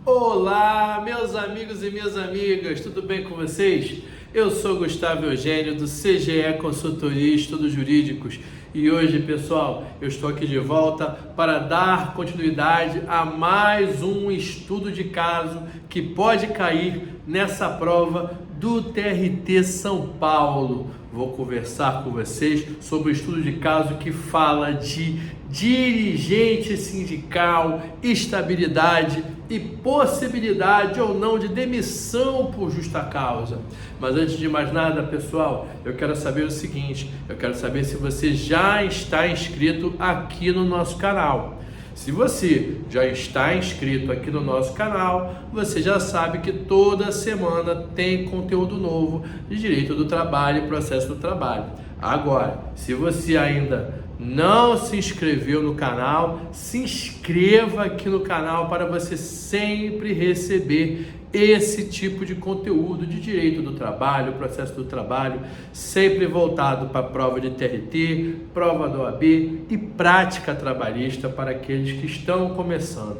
Olá, meus amigos e minhas amigas, tudo bem com vocês? Eu sou Gustavo Eugênio do CGE Consultoria e Estudos Jurídicos e hoje, pessoal, eu estou aqui de volta para dar continuidade a mais um estudo de caso que pode cair nessa prova do TRT São Paulo. Vou conversar com vocês sobre o estudo de caso que fala de dirigente sindical, estabilidade e possibilidade ou não de demissão por justa causa. Mas antes de mais nada, pessoal, eu quero saber o seguinte, eu quero saber se você já está inscrito aqui no nosso canal. Se você já está inscrito aqui no nosso canal, você já sabe que toda semana tem conteúdo novo de direito do trabalho e processo do trabalho. Agora, se você ainda não se inscreveu no canal, se inscreva aqui no canal para você sempre receber esse tipo de conteúdo de direito do trabalho, processo do trabalho, sempre voltado para a prova de TRT, prova da OAB e prática trabalhista para aqueles que estão começando.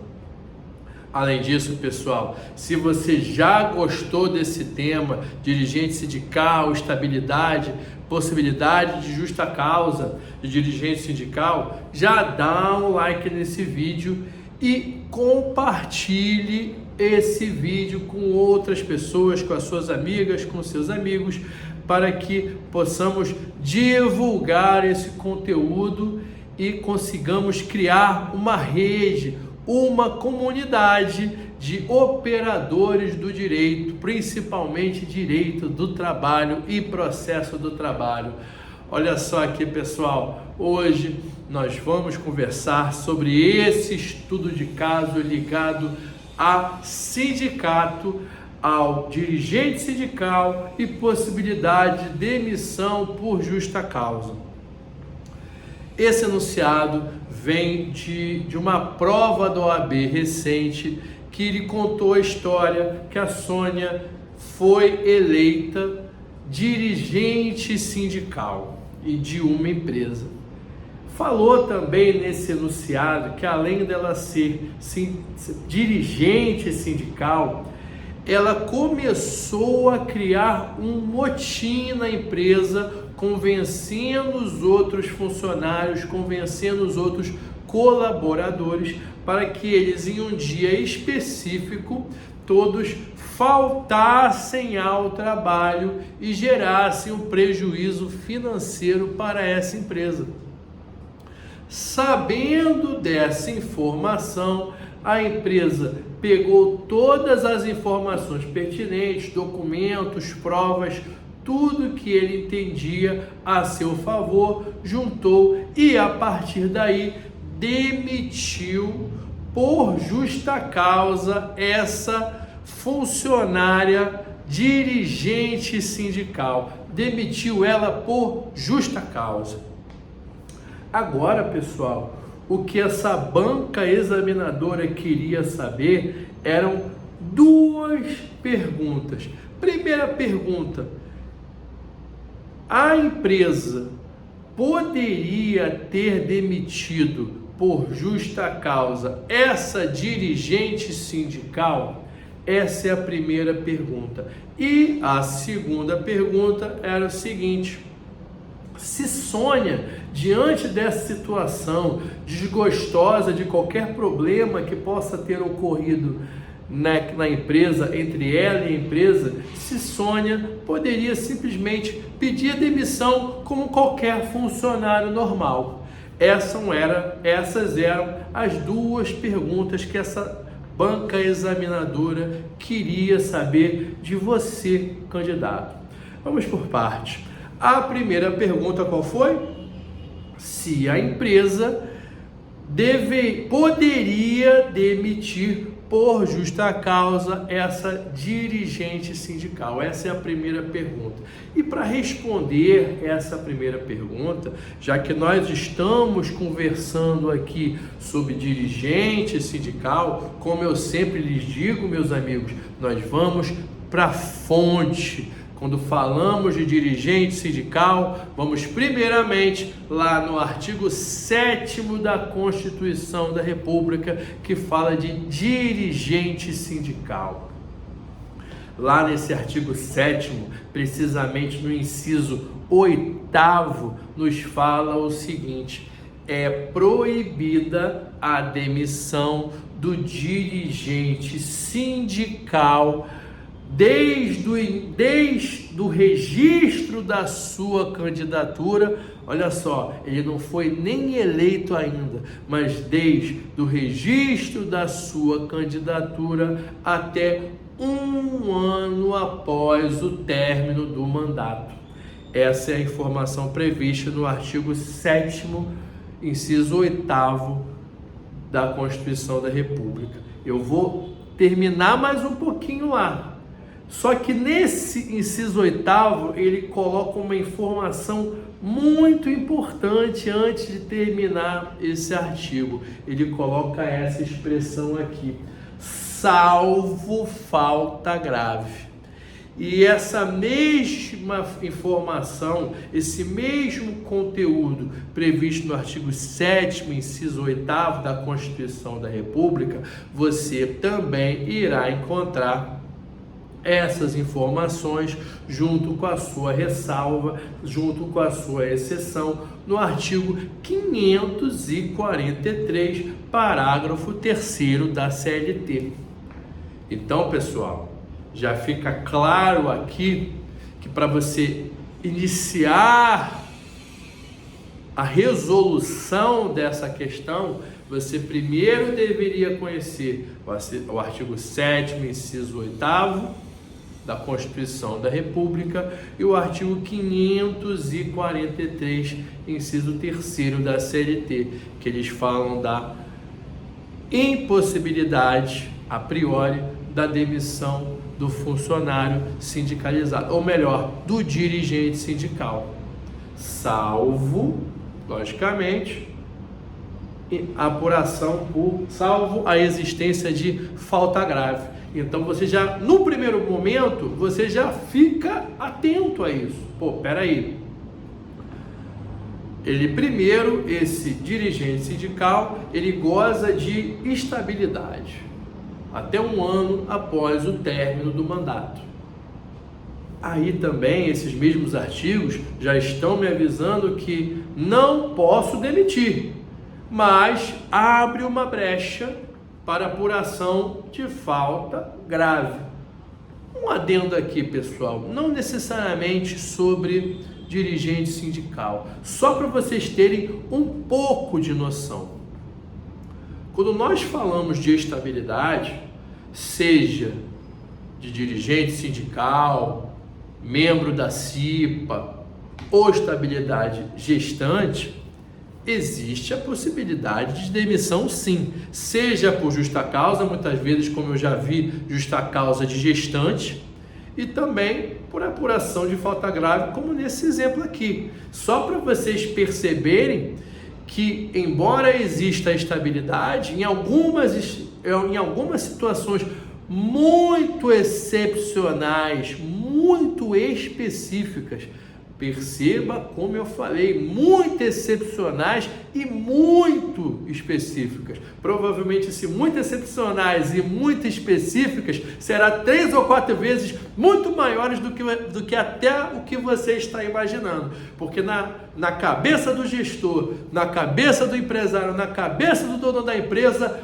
Além disso, pessoal, se você já gostou desse tema, dirigente sindical, estabilidade, possibilidade de justa causa de dirigente sindical, já dá um like nesse vídeo e compartilhe esse vídeo com outras pessoas, com as suas amigas, com seus amigos, para que possamos divulgar esse conteúdo e consigamos criar uma rede, uma comunidade de operadores do direito, principalmente direito do trabalho e processo do trabalho. Olha só aqui, pessoal, hoje nós vamos conversar sobre esse estudo de caso ligado a sindicato, ao dirigente sindical e possibilidade de demissão por justa causa. Esse enunciado vem de uma prova da OAB recente que lhe contou a história que a Sônia foi eleita dirigente sindical e de uma empresa. Falou também nesse enunciado que além dela ser dirigente sindical, ela começou a criar um motim na empresa, convencendo os outros funcionários, convencendo os outros colaboradores para que eles em um dia específico todos faltassem ao trabalho e gerassem um prejuízo financeiro para essa empresa. Sabendo dessa informação, a empresa pegou todas as informações pertinentes, documentos, provas, tudo que ele entendia a seu favor, juntou e a partir daí demitiu por justa causa essa funcionária dirigente sindical. Demitiu ela por justa causa. Agora, pessoal, o que essa banca examinadora queria saber eram duas perguntas. Primeira pergunta: a empresa poderia ter demitido por justa causa essa dirigente sindical? Essa é a primeira pergunta. E a segunda pergunta era o seguinte: se Sônia, diante dessa situação desgostosa de qualquer problema que possa ter ocorrido na empresa, entre ela e a empresa, se Sônia poderia simplesmente pedir demissão como qualquer funcionário normal. Essas eram as duas perguntas que essa banca examinadora queria saber de você, candidato. Vamos por partes. A primeira pergunta qual foi? Se a empresa poderia demitir por justa causa essa dirigente sindical. Essa é a primeira pergunta. E para responder essa primeira pergunta, já que nós estamos conversando aqui sobre dirigente sindical, como eu sempre lhes digo, meus amigos, nós vamos para a fonte. Quando falamos de dirigente sindical, vamos primeiramente lá no artigo 7º da Constituição da República, que fala de dirigente sindical. Lá nesse artigo 7º, precisamente no inciso 8º, nos fala o seguinte: é proibida a demissão do dirigente sindical desde o registro da sua candidatura. Olha só, ele não foi nem eleito ainda, mas desde o registro da sua candidatura até 1 ano após o término do mandato. Essa é a informação prevista no artigo 7º, inciso 8º da Constituição da República. Eu vou terminar mais um pouquinho lá. Só que nesse inciso 8º, ele coloca uma informação muito importante antes de terminar esse artigo. Ele coloca essa expressão aqui: salvo falta grave. E essa mesma informação, esse mesmo conteúdo previsto no artigo 7º, inciso 8º da Constituição da República, você também irá encontrar essas informações junto com a sua ressalva, junto com a sua exceção, no artigo 543, parágrafo 3º da CLT. Então, pessoal, já fica claro aqui que para você iniciar a resolução dessa questão, você primeiro deveria conhecer o artigo 7º, inciso 8º da Constituição da República e o artigo 543, inciso 3º da CLT, que eles falam da impossibilidade, a priori, da demissão do funcionário sindicalizado, ou melhor, do dirigente sindical, salvo, logicamente, salvo a existência de falta grave. Então você já, no primeiro momento, você já fica atento a isso. Peraí. Esse dirigente sindical, ele goza de estabilidade até 1 ano após o término do mandato. Aí também, esses mesmos artigos já estão me avisando que não posso demitir, mas abre uma brecha para apuração de falta grave. Um adendo aqui, pessoal, não necessariamente sobre dirigente sindical, só para vocês terem um pouco de noção. Quando nós falamos de estabilidade, seja de dirigente sindical, membro da CIPA ou estabilidade gestante, existe a possibilidade de demissão, sim, seja por justa causa, muitas vezes, como eu já vi, justa causa de gestante, e também por apuração de falta grave, como nesse exemplo aqui. Só para vocês perceberem que, embora exista a estabilidade, em algumas situações muito excepcionais, muito específicas, perceba como eu falei, muito excepcionais e muito específicas. Provavelmente, se muito excepcionais e muito específicas, será 3 ou 4 vezes muito maiores do que até o que você está imaginando. Porque na cabeça do gestor, na cabeça do empresário, na cabeça do dono da empresa,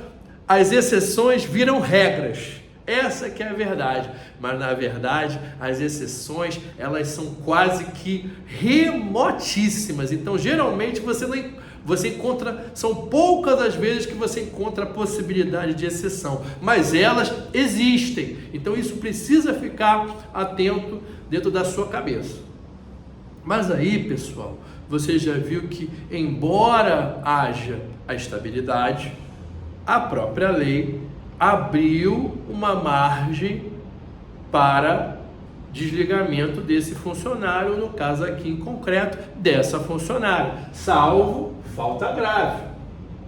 as exceções viram regras. Essa que é a verdade, mas na verdade as exceções, elas são quase que remotíssimas. Então geralmente você encontra, são poucas as vezes que você encontra a possibilidade de exceção, mas elas existem. Então isso precisa ficar atento dentro da sua cabeça. Mas aí, pessoal, você já viu que, embora haja a estabilidade, a própria lei abriu uma margem para desligamento desse funcionário, no caso aqui em concreto, dessa funcionária, salvo falta grave.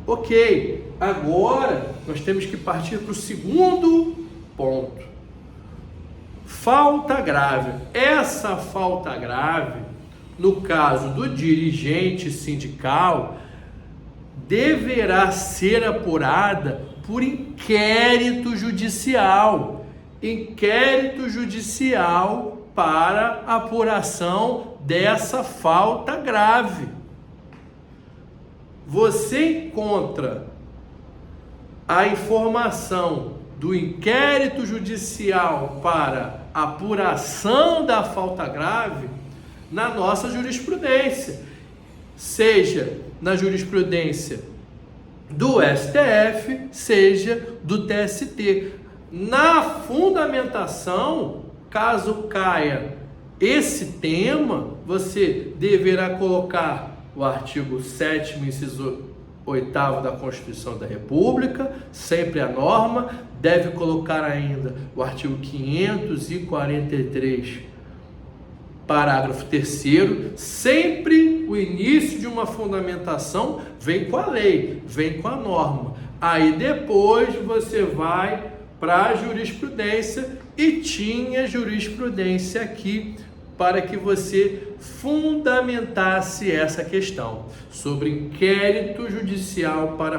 Ok, agora nós temos que partir para o segundo ponto. Falta grave. Essa falta grave, no caso do dirigente sindical, deverá ser apurada por inquérito judicial. Inquérito judicial para apuração dessa falta grave. Você encontra a informação do inquérito judicial para apuração da falta grave na nossa jurisprudência, seja na jurisprudência do STF, seja do TST. Na fundamentação, caso caia esse tema, você deverá colocar o artigo 7º, inciso 8º da Constituição da República, sempre a norma. Deve colocar ainda o artigo 543, parágrafo 3º. Sempre o início de uma fundamentação vem com a lei, vem com a norma. Aí depois você vai para a jurisprudência, e tinha jurisprudência aqui para que você fundamentasse essa questão sobre inquérito judicial para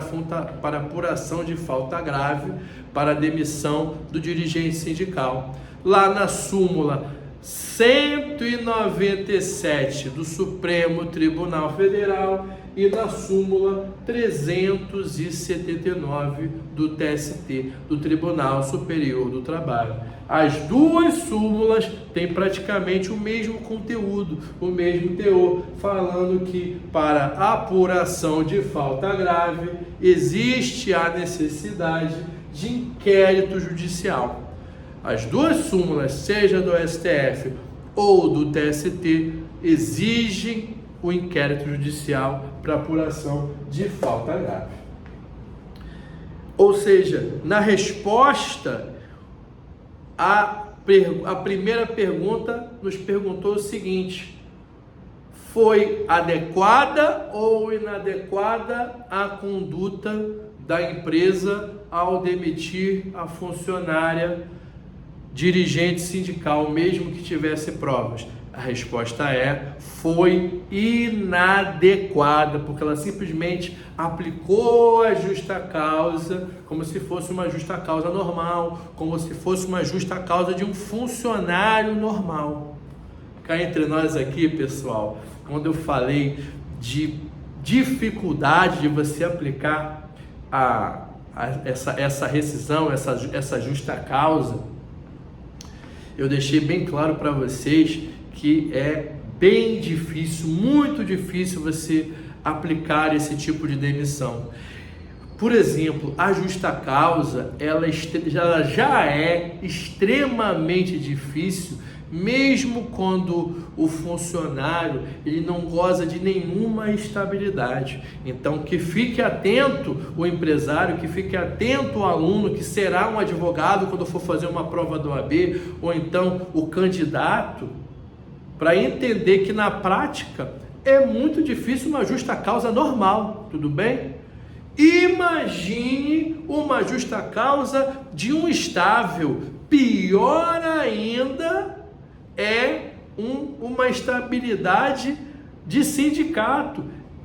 apuração de falta grave, para demissão do dirigente sindical. Lá na súmula 197 do Supremo Tribunal Federal e na súmula 379 do TST, do Tribunal Superior do Trabalho. As duas súmulas têm praticamente o mesmo conteúdo, o mesmo teor, falando que para apuração de falta grave existe a necessidade de inquérito judicial. As duas súmulas, seja do STF ou do TST, exigem o inquérito judicial para apuração de falta grave. Ou seja, na resposta, a primeira pergunta nos perguntou o seguinte: foi adequada ou inadequada a conduta da empresa ao demitir a funcionária dirigente sindical, mesmo que tivesse provas? A resposta é: foi inadequada, porque ela simplesmente aplicou a justa causa como se fosse uma justa causa normal, como se fosse uma justa causa de um funcionário normal. Cá entre nós aqui, pessoal, quando eu falei de dificuldade de você aplicar essa rescisão, essa justa causa, eu deixei bem claro para vocês que é bem difícil, muito difícil você aplicar esse tipo de demissão. Por exemplo, a justa causa, ela já é extremamente difícil, mesmo quando o funcionário ele não goza de nenhuma estabilidade. Então, que fique atento o empresário, que fique atento o aluno, que será um advogado quando for fazer uma prova do OAB, ou então o candidato, para entender que na prática é muito difícil uma justa causa normal, tudo bem? Imagine uma justa causa de um estável. Pior ainda é uma estabilidade de sindicato.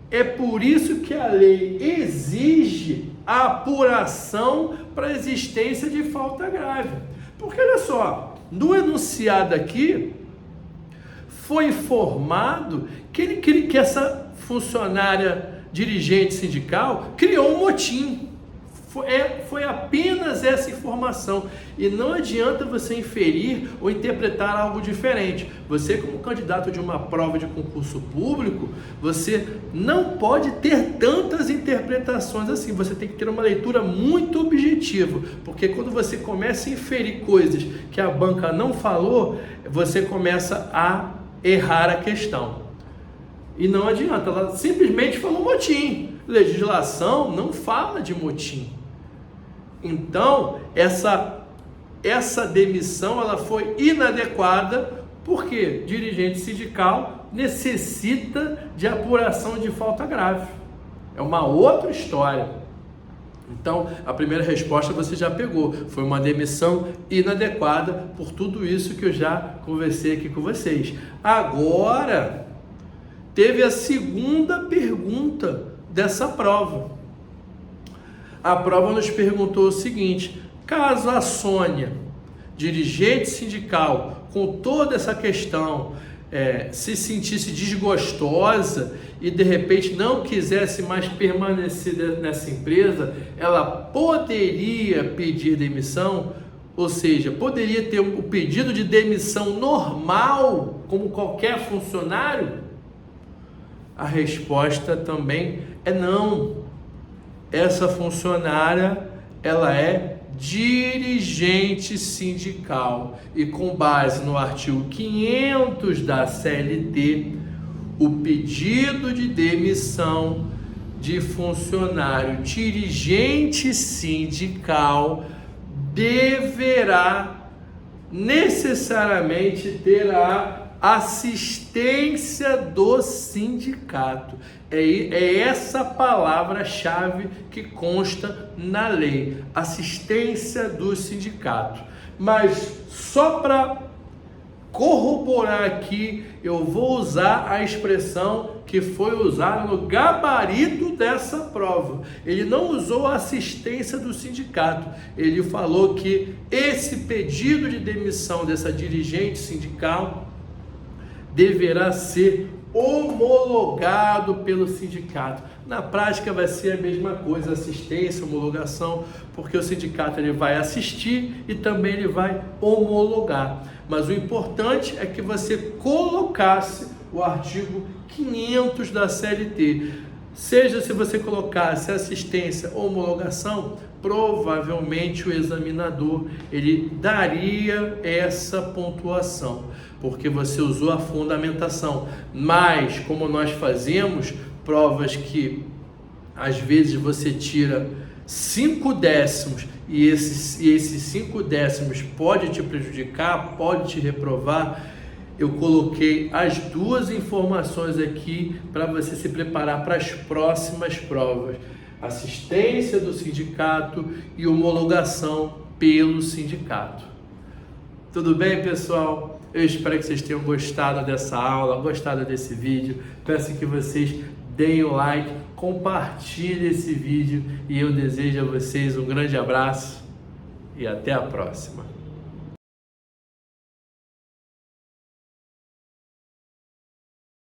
É por isso que a lei exige a apuração para a existência de falta grave. Porque olha só, no enunciado aqui foi informado que essa funcionária dirigente sindical criou um motim. Foi apenas essa informação, e não adianta você inferir ou interpretar algo diferente. Você, como candidato de uma prova de concurso público, você não pode ter tantas interpretações assim. Você tem que ter uma leitura muito objetiva, porque quando você começa a inferir coisas que a banca não falou, você começa a errar a questão. E não adianta, ela simplesmente falou motim. Legislação não fala de motim. Então, essa demissão ela foi inadequada, porque dirigente sindical necessita de apuração de falta grave. É uma outra história. Então, a primeira resposta você já pegou, foi uma demissão inadequada por tudo isso que eu já conversei aqui com vocês. Agora, teve a segunda pergunta dessa prova. A prova nos perguntou o seguinte: caso a Sônia, dirigente sindical, com toda essa questão, se sentisse desgostosa e de repente não quisesse mais permanecer nessa empresa, ela poderia pedir demissão, ou seja, poderia ter o pedido de demissão normal, como qualquer funcionário? A resposta também é não. Essa funcionária, ela é dirigente sindical e, com base no artigo 500 da CLT, o pedido de demissão de funcionário dirigente sindical deverá necessariamente ter a assistência do sindicato. É essa palavra-chave que consta na lei, assistência do sindicato. Mas só para corroborar aqui, eu vou usar a expressão que foi usada no gabarito dessa prova. Ele não usou a assistência do sindicato. Ele falou que esse pedido de demissão dessa dirigente sindical deverá ser homologado pelo sindicato. Na prática vai ser a mesma coisa, assistência, homologação, porque o sindicato ele vai assistir e também ele vai homologar. Mas o importante é que você colocasse o artigo 500 da CLT. Seja se você colocasse assistência ou homologação, provavelmente o examinador ele daria essa pontuação, porque você usou a fundamentação. Mas como nós fazemos provas que às vezes você tira 5 décimos e esses 5 décimos pode te prejudicar, pode te reprovar, eu coloquei as duas informações aqui para você se preparar para as próximas provas: assistência do sindicato e homologação pelo sindicato. Tudo bem, pessoal? Eu espero que vocês tenham gostado dessa aula, gostado desse vídeo. Peço que vocês deem o like, compartilhem esse vídeo e eu desejo a vocês um grande abraço e até a próxima.